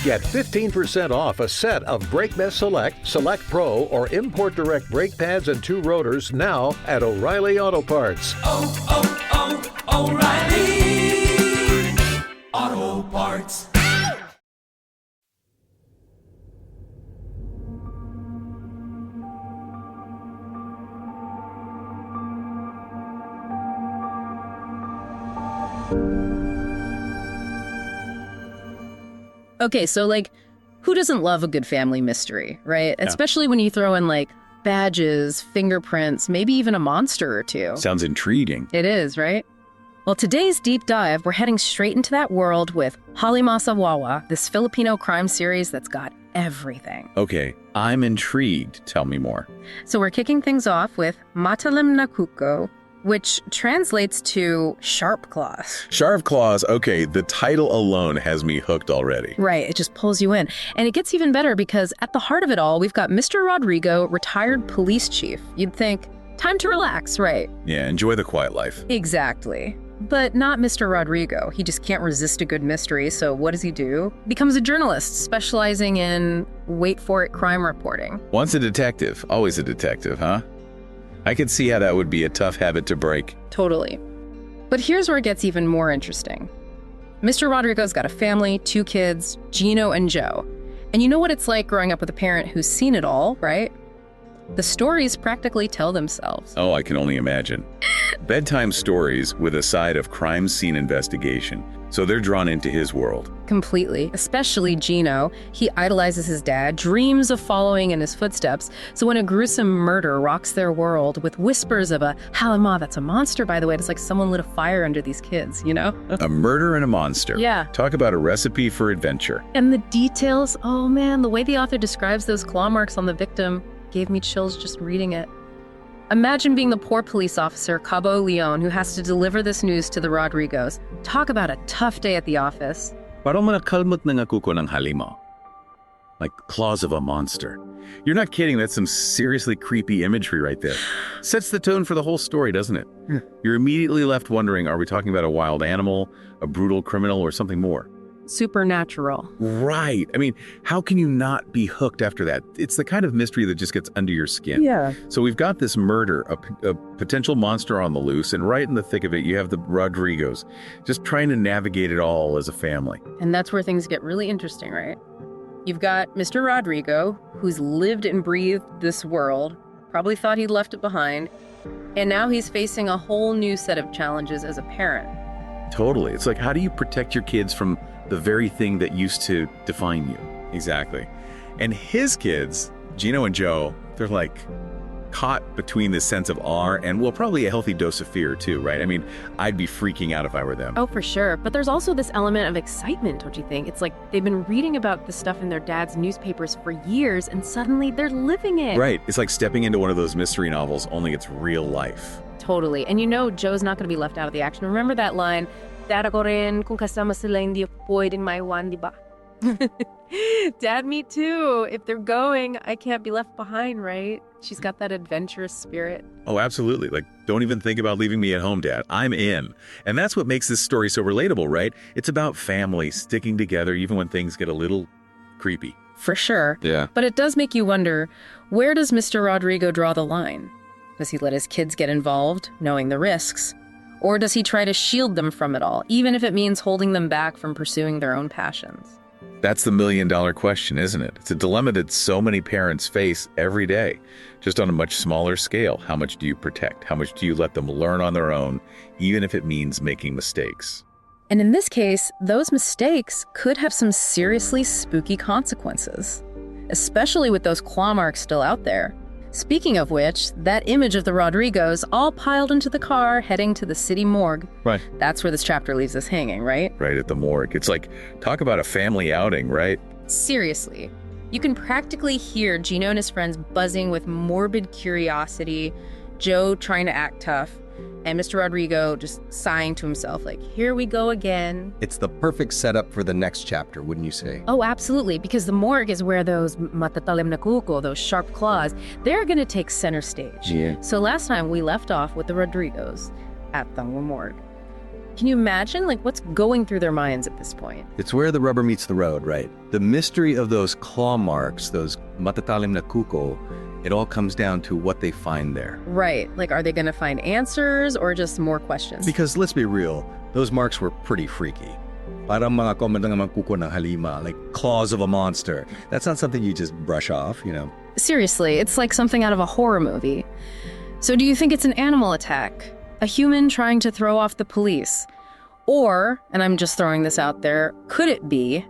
Get 15% off a set of BrakeMess Select, Select Pro, or Import Direct brake pads and 2 rotors now at O'Reilly Auto Parts. O'Reilly Auto Parts. Okay, so who doesn't love a good family mystery, right? Yeah. Especially when you throw in badges, fingerprints, maybe even a monster or two. Sounds intriguing. It is, right? Well, today's deep dive, we're heading straight into that world with Halimasa Wawa, this Filipino crime series that's got everything. Okay, I'm intrigued. Tell me more. So we're kicking things off with Matatalim na Kuko, which translates to sharp claws. Sharp claws, okay, the title alone has me hooked already. Right, it just pulls you in. And it gets even better because at the heart of it all, we've got Mr. Rodrigo, retired police chief. You'd think, time to relax, right? Yeah, enjoy the quiet life. Exactly. But not Mr. Rodrigo. He just can't resist a good mystery, so what does he do? Becomes a journalist, specializing in, wait for it, crime reporting. Once a detective, always a detective, huh? I could see how that would be a tough habit to break. Totally. But here's where it gets even more interesting. Mr. Rodrigo's got a family, 2 kids, Gino and Joe. And you know what it's like growing up with a parent who's seen it all, right? The stories practically tell themselves. Oh, I can only imagine. Bedtime stories with a side of crime scene investigation. So they're drawn into his world. Completely, especially Gino. He idolizes his dad, dreams of following in his footsteps. So when a gruesome murder rocks their world with whispers of a Halima, that's a monster, by the way, it's like someone lit a fire under these kids, you know? A murder and a monster. Yeah. Talk about a recipe for adventure. And the details, oh man, the way the author describes those claw marks on the victim gave me chills just reading it. Imagine being the poor police officer, Cabo Leon, who has to deliver this news to the Rodrigos. Talk about a tough day at the office. Parang manakalmot na nga Kuko ng Halima. Like claws of a monster. You're not kidding, that's some seriously creepy imagery right there. Sets the tone for the whole story, doesn't it? Yeah. You're immediately left wondering, are we talking about a wild animal, a brutal criminal, or something more? Supernatural. Right. I mean, how can you not be hooked after that? It's the kind of mystery that just gets under your skin. Yeah. So we've got this murder, a potential monster on the loose, and right in the thick of it, you have the Rodrigos, just trying to navigate it all as a family. And that's where things get really interesting, right? You've got Mr. Rodrigo, who's lived and breathed this world, probably thought he'd left it behind, and now he's facing a whole new set of challenges as a parent. Totally. It's like, how do you protect your kids from the very thing that used to define you? Exactly. And his kids, Gino and Joe, they're caught between this sense of awe and, well, probably a healthy dose of fear too, right? I mean, I'd be freaking out if I were them. Oh, for sure. But there's also this element of excitement, don't you think? It's like they've been reading about this stuff in their dad's newspapers for years, and suddenly they're living it. Right. It's like stepping into one of those mystery novels, only it's real life. Totally. And you know Joe's not going to be left out of the action. Remember that line, Dad ako rin kung kasama sila hindi ako pwedeng maiwan, di ba? Dad, me too. If they're going, I can't be left behind, right? She's got that adventurous spirit. Oh, absolutely. Don't even think about leaving me at home, Dad. I'm in. And that's what makes this story so relatable, right? It's about family sticking together even when things get a little creepy. For sure. Yeah. But it does make you wonder, where does Mr. Rodrigo draw the line? Does he let his kids get involved, knowing the risks? Or does he try to shield them from it all, even if it means holding them back from pursuing their own passions? That's the million-dollar question, isn't it? It's a dilemma that so many parents face every day, just on a much smaller scale. How much do you protect? How much do you let them learn on their own, even if it means making mistakes? And in this case, those mistakes could have some seriously spooky consequences, especially with those claw marks still out there. Speaking of which, that image of the Rodrigos all piled into the car heading to the city morgue. Right. That's where this chapter leaves us hanging, right? Right at the morgue. It's like, talk about a family outing, right? Seriously. You can practically hear Gino and his friends buzzing with morbid curiosity, Joe trying to act tough, and Mr. Rodrigo just sighing to himself like, here we go again. It's the perfect setup for the next chapter, wouldn't you say? Oh, absolutely, because the morgue is where those Matatalim na Kuko, those sharp claws, they're going to take center stage. Yeah. So last time we left off with the Rodrigos at the morgue. Can you imagine, like, what's going through their minds at this point? It's where the rubber meets the road, right? The mystery of those claw marks, those Matatalim na Kuko, it all comes down to what they find there. Right. Like, are they going to find answers or just more questions? Because let's be real, those marks were pretty freaky. Parang mga mga kuko ng halima, like claws of a monster. That's not something you just brush off, you know? Seriously, it's like something out of a horror movie. So do you think it's an animal attack? A human trying to throw off the police? Or, and I'm just throwing this out there, could it be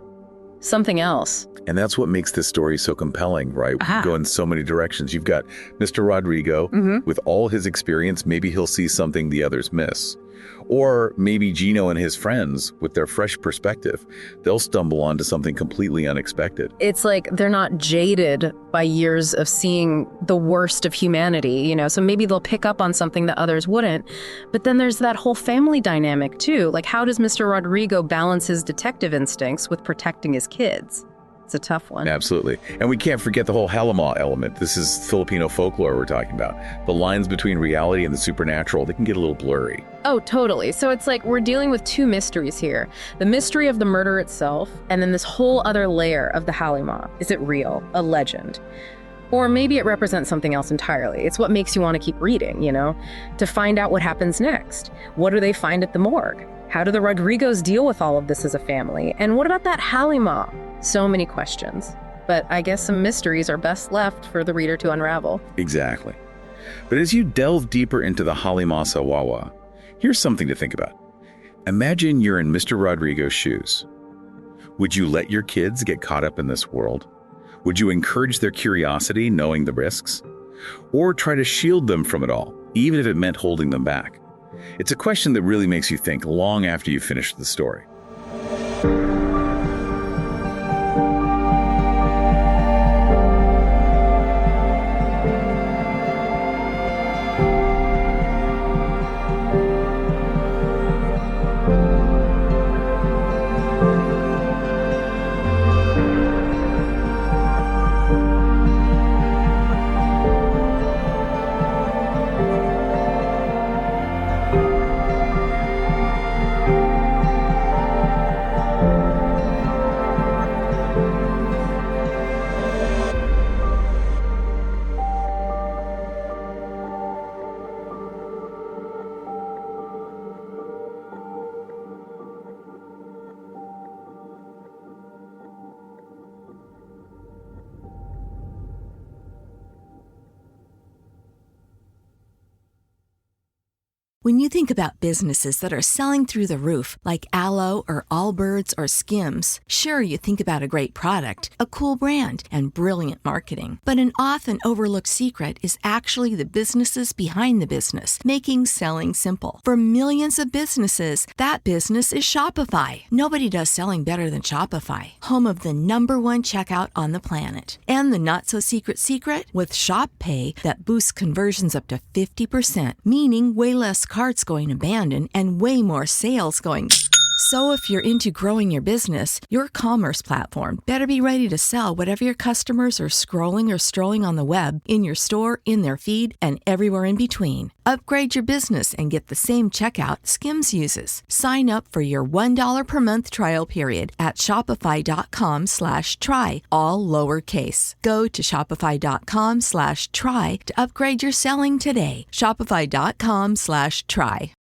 something else? And that's what makes this story so compelling, right? We go in so many directions. You've got Mr. Rodrigo, with all his experience, maybe he'll see something the others miss. Or maybe Gino and his friends, with their fresh perspective, they'll stumble onto something completely unexpected. It's like they're not jaded by years of seeing the worst of humanity, you know, so maybe they'll pick up on something that others wouldn't. But then there's that whole family dynamic too. Like, how does Mr. Rodrigo balance his detective instincts with protecting his kids? It's a tough one. Absolutely. And we can't forget the whole halima element. This is Filipino folklore we're talking about. The lines between reality and the supernatural, they can get a little blurry. Oh, totally. So it's like we're dealing with two mysteries here. The mystery of the murder itself, and then this whole other layer of the halima. Is it real? A legend? Or maybe it represents something else entirely. It's what makes you want to keep reading, you know? To find out what happens next. What do they find at the morgue? How do the Rodrigos deal with all of this as a family? And what about that halima? So many questions. But I guess some mysteries are best left for the reader to unravel. Exactly. But as you delve deeper into the halima sa wawa, here's something to think about. Imagine you're in Mr. Rodrigo's shoes. Would you let your kids get caught up in this world? Would you encourage their curiosity, knowing the risks? Or try to shield them from it all, even if it meant holding them back? It's a question that really makes you think long after you've finished the story. When you think about businesses that are selling through the roof, like Aloe or Allbirds or Skims, sure, you think about a great product, a cool brand, and brilliant marketing. But an often overlooked secret is actually the businesses behind the business, making selling simple. For millions of businesses, that business is Shopify. Nobody does selling better than Shopify, home of the #1 checkout on the planet. And the not-so-secret secret? With Shop Pay that boosts conversions up to 50%, meaning way less carts going abandoned and way more sales going. So if you're into growing your business, your commerce platform better be ready to sell whatever your customers are scrolling or strolling on the web, in your store, in their feed, and everywhere in between. Upgrade your business and get the same checkout Skims uses. Sign up for your $1 per month trial period at shopify.com/try, all lowercase. Go to shopify.com/try to upgrade your selling today. Shopify.com/try.